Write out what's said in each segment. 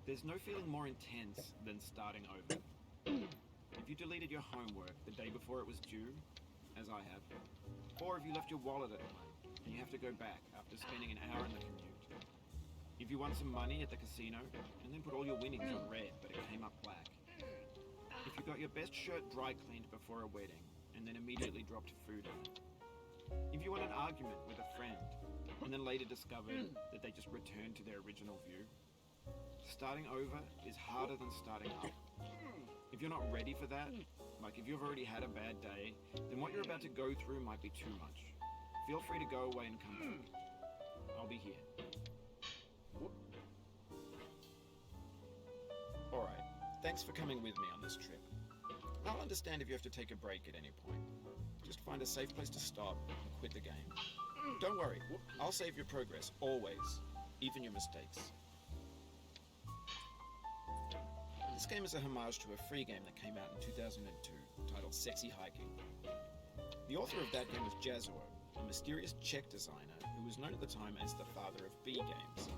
There's no feeling more intense than starting over. If you deleted your homework the day before it was due, as I have, or if you left your wallet at home and you have to go back after spending an hour in the commute. If you won some money at the casino and then put all your winnings on red but it came up black. If you got your best shirt dry cleaned before a wedding and then immediately dropped food on it. If you won an argument with a friend and then later discovered that they just returned to their original view. Starting over is harder than starting up. If you're not ready for that, like if you've already had a bad day, then what you're about to go through might be too much. Feel free to go away and come back. I'll be here. Alright, thanks for coming with me on this trip. I'll understand if you have to take a break at any point. Just find a safe place to stop and quit the game. Don't worry, I'll save your progress, always, even your mistakes. This game is a homage to a free game that came out in 2002, titled Sexy Hiking. The author of that game was Jazuo, a mysterious Czech designer who was known at the time as the father of B games.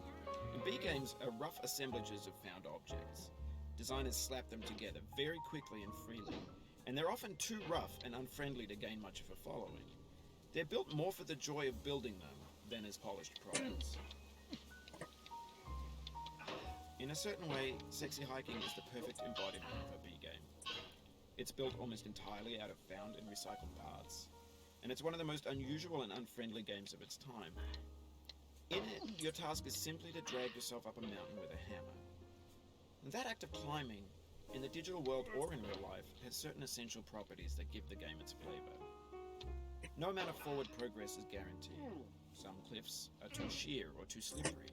And B games are rough assemblages of found objects. Designers slap them together very quickly and freely, and they're often too rough and unfriendly to gain much of a following. They're built more for the joy of building them than as polished products. In a certain way, Sexy Hiking is the perfect embodiment of a B game. It's built almost entirely out of found and recycled parts, and it's one of the most unusual and unfriendly games of its time. In it, your task is simply to drag yourself up a mountain with a hammer. And that act of climbing, in the digital world or in real life, has certain essential properties that give the game its flavor. No amount of forward progress is guaranteed. Some cliffs are too sheer or too slippery,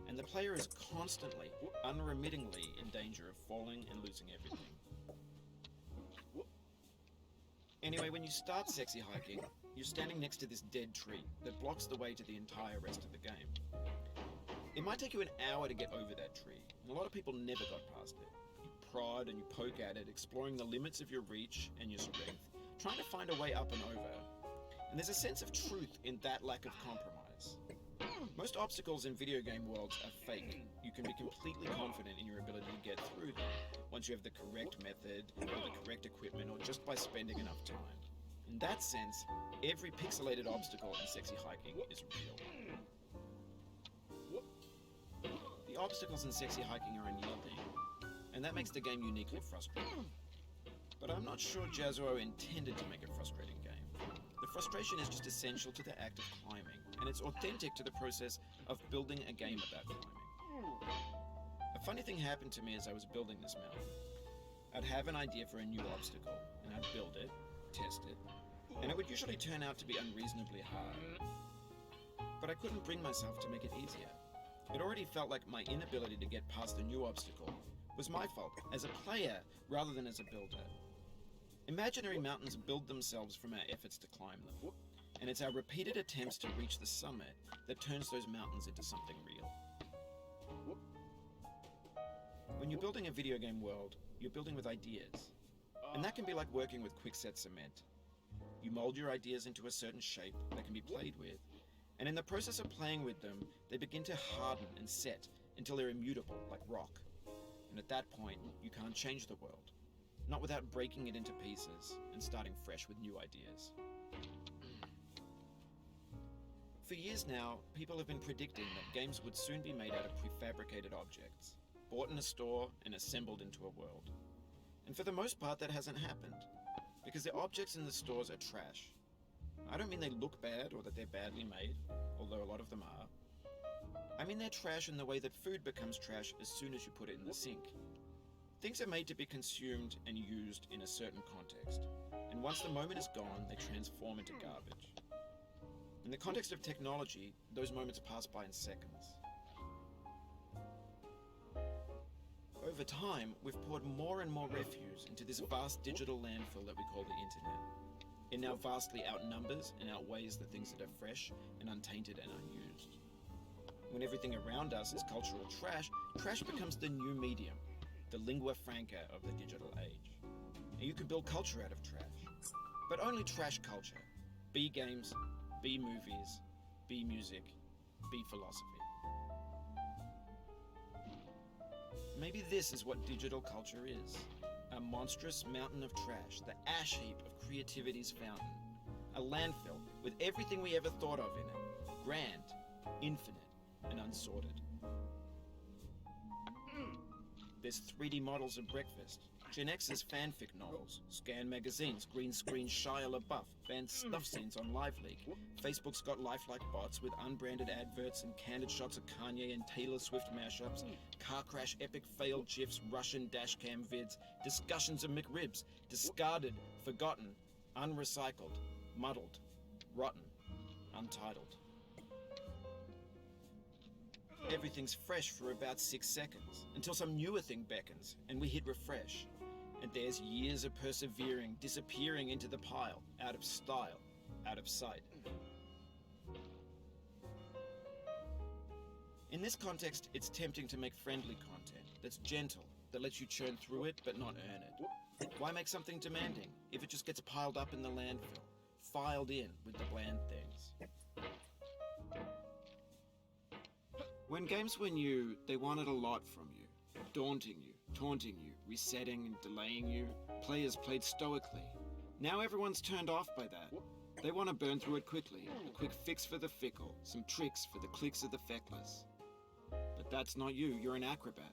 and the player is constantly, unremittingly in danger of falling and losing everything. Anyway, when you start Sexy Hiking, you're standing next to this dead tree that blocks the way to the entire rest of the game. It might take you an hour to get over that tree, and a lot of people never got past it. You prod and you poke at it, exploring the limits of your reach and your strength, trying to find a way up and over. And there's a sense of truth in that lack of compromise. Most obstacles in video game worlds are fake. You can be completely confident in your ability to get through them once you have the correct method, or the correct equipment, or just by spending enough time. In that sense, every pixelated obstacle in Sexy Hiking is real. The obstacles in Sexy Hiking are unyielding, and that makes the game uniquely frustrating. But I'm not sure Jazuo intended to make a frustrating game. The frustration is just essential to the act of climbing, and it's authentic to the process of building a game about climbing. A funny thing happened to me as I was building this mountain. I'd have an idea for a new obstacle, and I'd build it, test it, and it would usually turn out to be unreasonably hard. But I couldn't bring myself to make it easier. It already felt like my inability to get past a new obstacle was my fault, as a player rather than as a builder. Imaginary mountains build themselves from our efforts to climb them, and it's our repeated attempts to reach the summit that turns those mountains into something real. When you're building a video game world, you're building with ideas, and that can be like working with quickset cement. You mold your ideas into a certain shape that can be played with, and in the process of playing with them, they begin to harden and set until they're immutable, like rock. And at that point, you can't change the world. Not without breaking it into pieces and starting fresh with new ideas. For years now, people have been predicting that games would soon be made out of prefabricated objects, bought in a store and assembled into a world. And for the most part, that hasn't happened, because the objects in the stores are trash. I don't mean they look bad or that they're badly made, although a lot of them are. I mean they're trash in the way that food becomes trash as soon as you put it in the sink. Things are made to be consumed and used in a certain context, and once the moment is gone, they transform into garbage. In the context of technology, those moments pass by in seconds. Over time, we've poured more and more refuse into this vast digital landfill that we call the internet. It now vastly outnumbers and outweighs the things that are fresh and untainted and unused. When everything around us is cultural trash, trash becomes the new medium, the lingua franca of the digital age. And you can build culture out of trash, but only trash culture. B games, B movies, B music, B philosophy. Maybe this is what digital culture is. A monstrous mountain of trash, the ash heap of creativity's fountain. A landfill with everything we ever thought of in it. Grand, infinite, and unsorted. There's 3D models of breakfast, Gen X's fanfic novels, scan magazines, green screen Shia LaBeouf, banned stuff scenes on LiveLeak. Facebook's got lifelike bots with unbranded adverts and candid shots of Kanye and Taylor Swift mashups, car crash epic failed GIFs, Russian dashcam vids, discussions of McRibs, discarded, forgotten, unrecycled, muddled, rotten, untitled. Everything's fresh for about 6 seconds, until some newer thing beckons, and we hit refresh. And there's years of persevering, disappearing into the pile, out of style, out of sight. In this context, it's tempting to make friendly content that's gentle, that lets you churn through it but not earn it. Why make something demanding if it just gets piled up in the landfill, filed in with the bland things? When games were new, they wanted a lot from you. Daunting you, taunting you, resetting and delaying you. Players played stoically. Now everyone's turned off by that. They want to burn through it quickly. A quick fix for the fickle. Some tricks for the clicks of the feckless. But that's not you. You're an acrobat.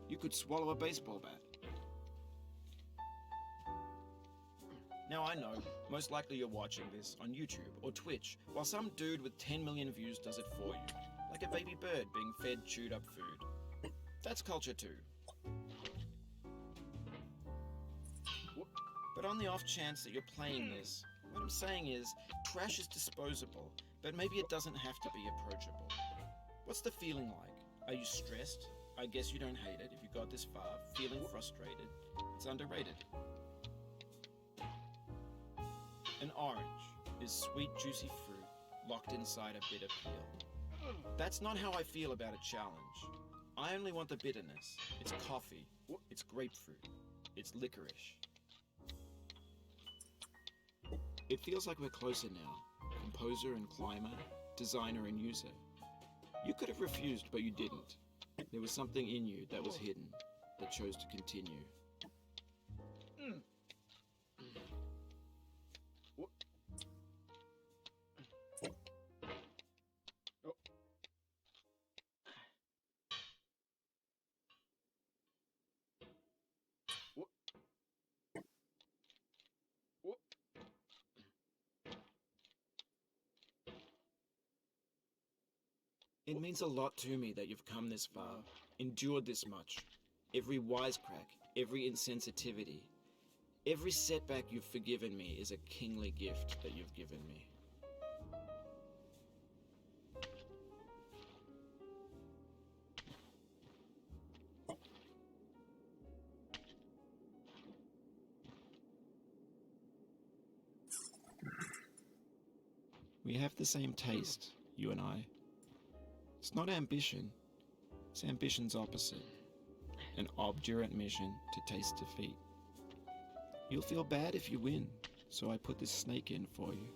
You could swallow a baseball bat. Now I know, most likely you're watching this on YouTube or Twitch, while some dude with 10 million views does it for you. Like a baby bird being fed chewed up food. That's culture too. But on the off chance that you're playing this, what I'm saying is, trash is disposable, but maybe it doesn't have to be approachable. What's the feeling like? Are you stressed? I guess you don't hate it if you got this far. Feeling frustrated? It's underrated. An orange is sweet, juicy fruit locked inside a bitter peel. That's not how I feel about a challenge. I only want the bitterness. It's coffee. It's grapefruit. It's licorice. It feels like we're closer now. Composer and climber, designer and user. You could have refused, but you didn't. There was something in you that was hidden, that chose to continue. It means a lot to me that you've come this far, endured this much. Every wisecrack, every insensitivity, every setback you've forgiven me is a kingly gift that you've given me. We have the same taste, you and I. It's not ambition, it's ambition's opposite. An obdurate mission to taste defeat. You'll feel bad if you win, so I put this snake in for you.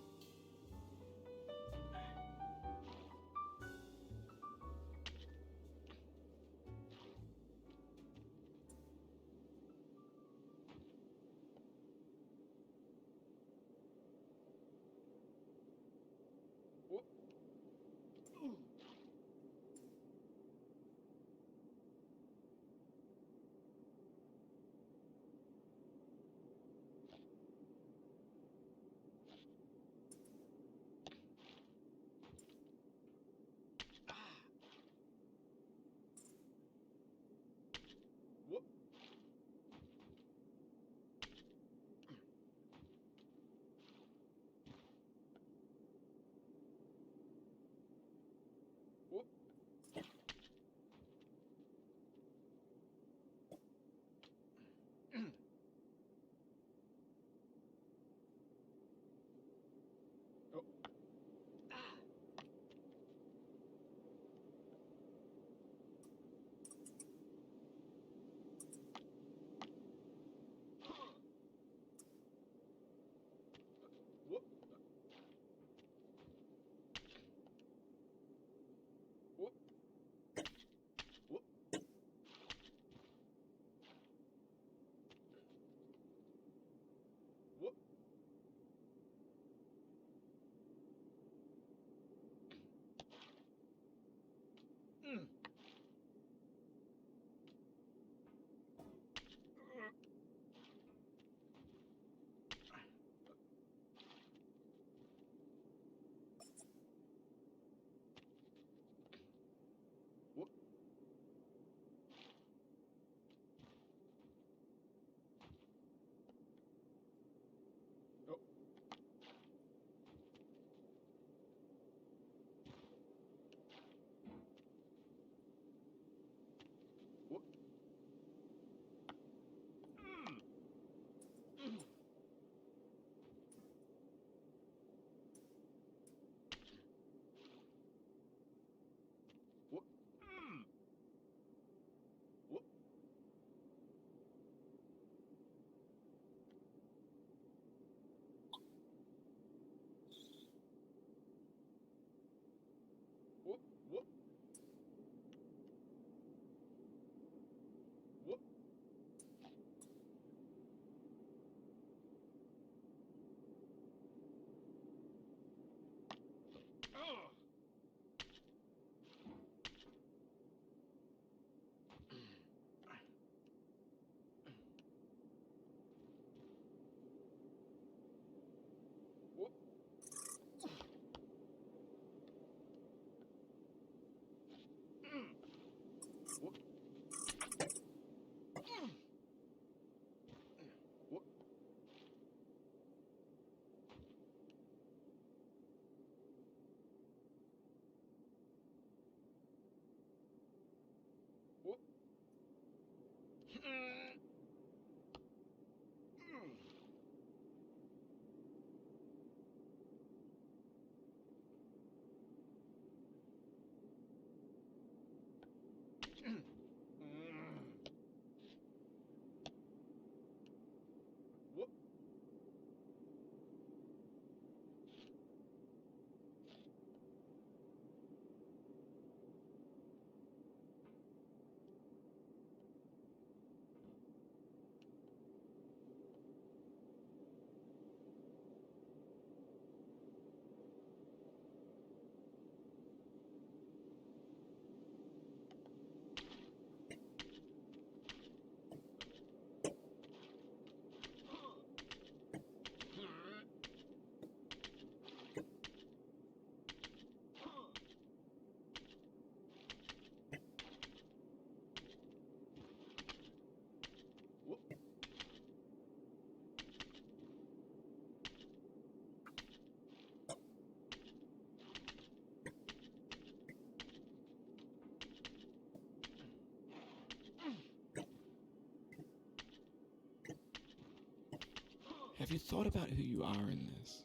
Have you thought about who you are in this?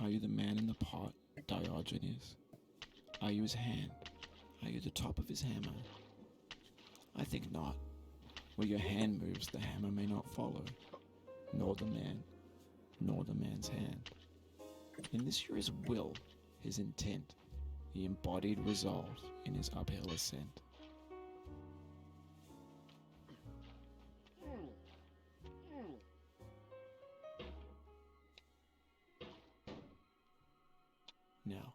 Are you the man in the pot, Diogenes? Are you his hand? Are you the top of his hammer? I think not. Where your hand moves, the hammer may not follow, nor the man, nor the man's hand. In this you're his will, his intent, the embodied resolve in his uphill ascent. Now,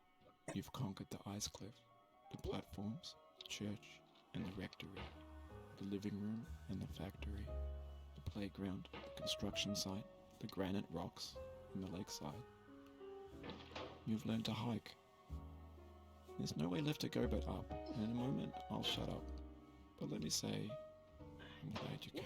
you've conquered the ice cliff, the platforms, the church, and the rectory, the living room and the factory, the playground, the construction site, the granite rocks, and the lakeside. You've learned to hike. There's no way left to go but up, and in a moment I'll shut up. But let me say, I'm glad you came.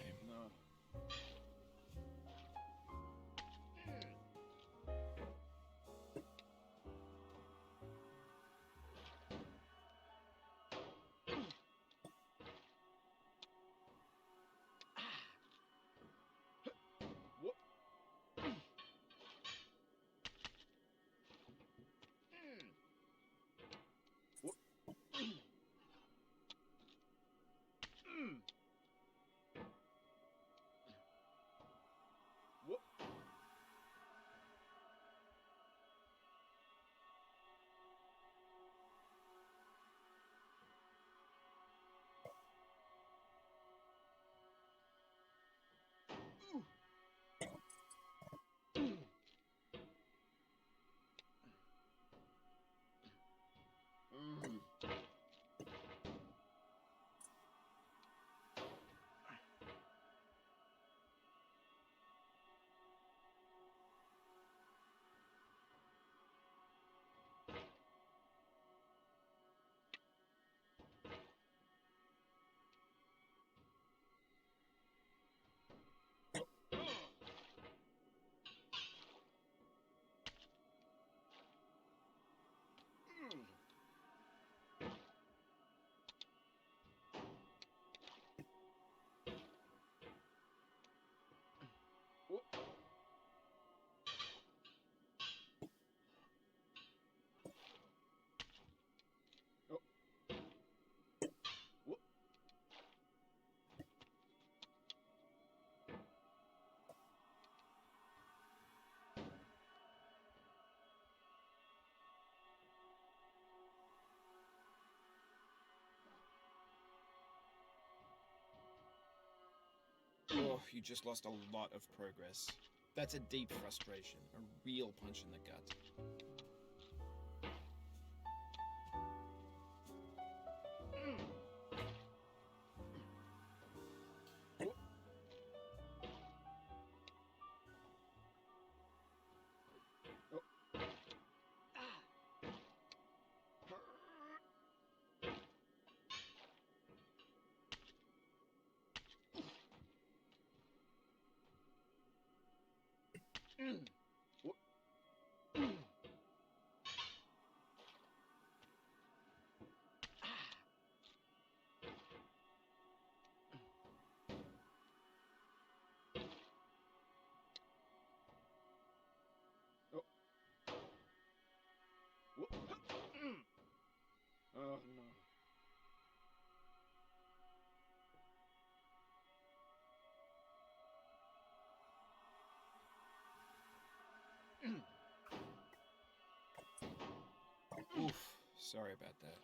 Oh, you just lost a lot of progress. That's a deep frustration, a real punch in the gut. Oh no. Oof, sorry about that.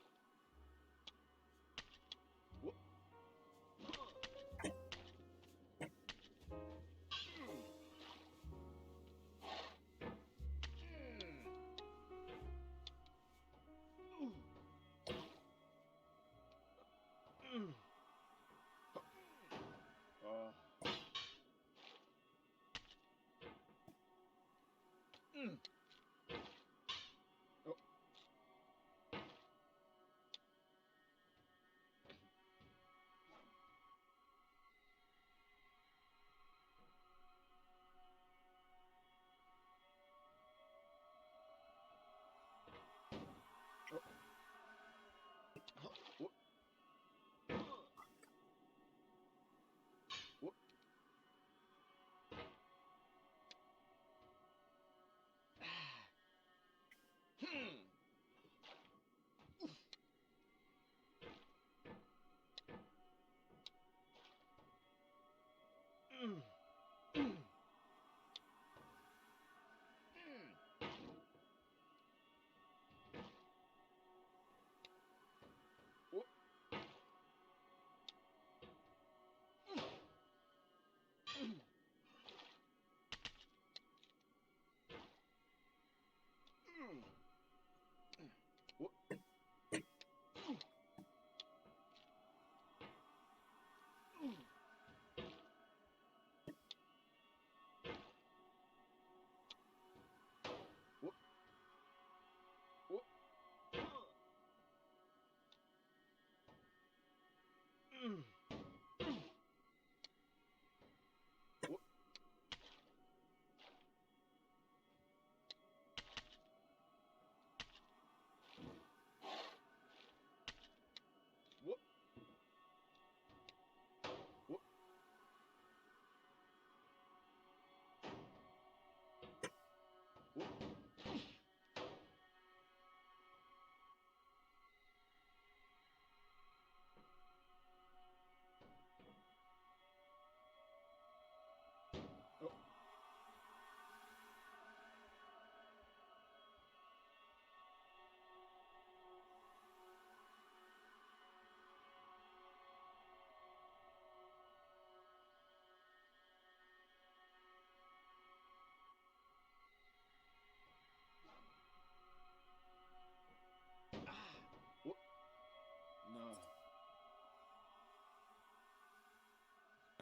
No.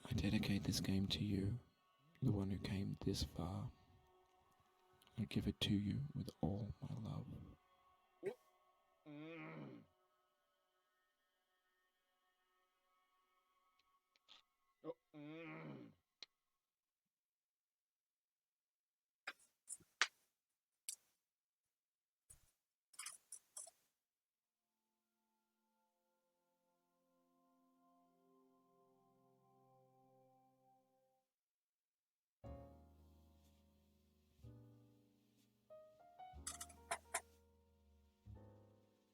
I dedicate this game to you, the one who came this far. I give it to you with all my love.